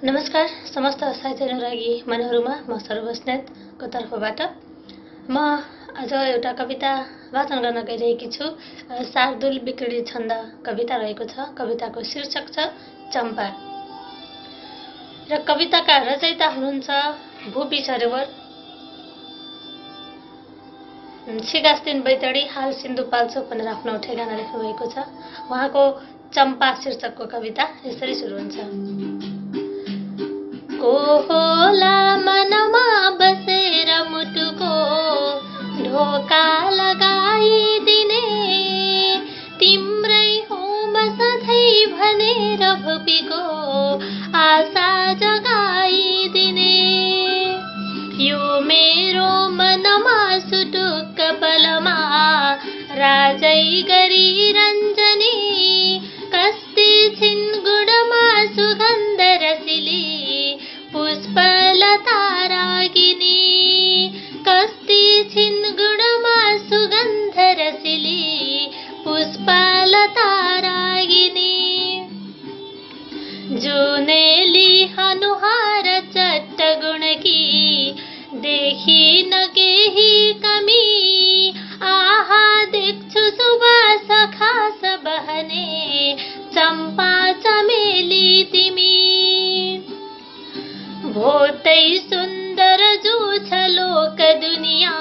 नमस्कार समस्त साहित्य अनुरागी मनहरूमा म सरोज बस्नेतको तर्फबाट म आज एउटा कविता वाचन गर्न गइरहेकी छु। शार्दूल विक्री छन्द कविता रहेको छ। कविताको शीर्षक छ चम्पा। र कविताका रचयिता हुनुहुन्छ भूपी सरोवर, सिगास्तिन बैतडी, हाल सिन्धुपाल्चोक भनेर आफ्नो ठेगाना लेख्नु भएको छ। उहाँको चम्पा शीर्षकको कविता यसरी सुरु हुन्छ। को होला मनमा बसेर मुटुको ढोका लगाइदिने, तिम्रै हो म सधैँ भनेर भूपीको आशा जगाइदिने। यो मेरो मनमा सुटुक्क बलमा राजै गरी रञ्जनी, कस्ती छिन् गुणमा सुगन्ध रसिली पुष्पलता रागिनी, कस्ती छिन् गुणमा सुगन्ध रसिली पुष्पलता रागिनी। जुनेली अनुहार चट्ट गुणकी देखिन केही कमी, आहा देख्छु सुबास खास बहने चम्पा चमेली तिमी। भोतै सुन्दर जो छ लोक दुनिया,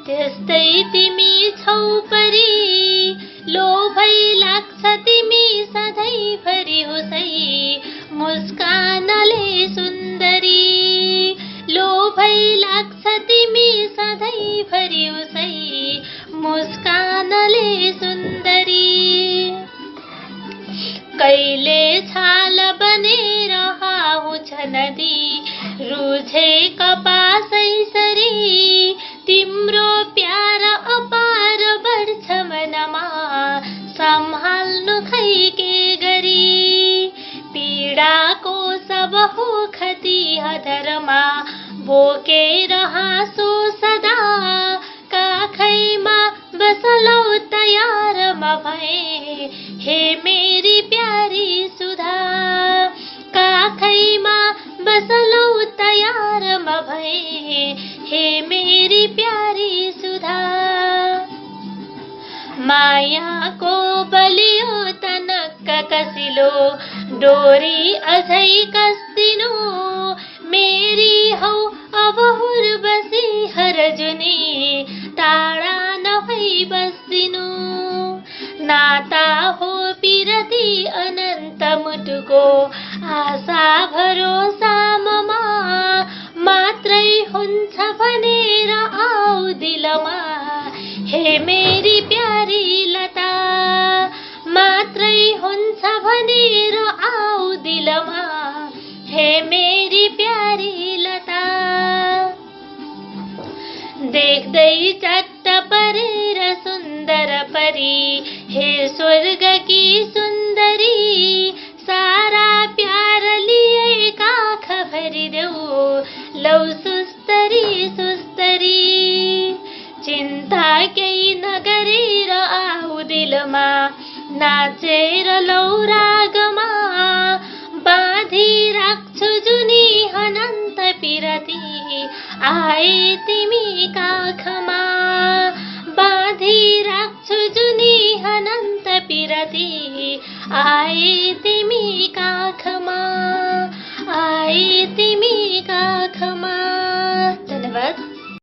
त्यस्तै तिमी छौ परी, लोभै लाग्छ तिमी सधैँभरि उसै मुस्कानले सुन्दरी, लोभै लाग्छ तिमी सधैँभरि उसै मुस्कानले सुन्दरी। कहिले छाल बनेर आउँछ नदी, रुझे कपासै सरी, तिम्रो प्यार अपार बढ्छ मनमा, सम्हाल्नु खै के गरी। पीडाको सब हो खती अधरमा, बोकेर हाँसो सदा, काखैमा बसलौ तयार म भए हे मेरी प्यारी सुधा, काखैमा बसलौ तयार म भए हे मेरी प्यारी सुधा। मायाको बलियो तनक्क कसिलो डोरी अझै कस्दिनु, मेरी हौ अब हुर बसी हर जुनी, टाढा नभई बस्दिनु। नाता हो पिरती अनन्त मुटुको आशा भरोसा ममा, मात्रै हुन्छ भनेर आऊ दिलमा हे मेरी प्यारी लता, मात्रै हुन्छ भनेर आऊ दिलमा हे मेरी प्यारी लता। देख्दै चट्ट परेर सुन्दर परी, हे स्वर्ग की सुन्दरी, सारा प्यार लिए काख भरिदेऊ लौ सुस्तरी सुस्तरी। चिन्ता केही नगरेर आऊ दिलमा, नाचेर लौ रागमा, बाँधी राख्छु जुनी अनन्त पिरती, आए तिमी काखमा, बाँधी राख्छु जुनी अनन्त पिरती, आए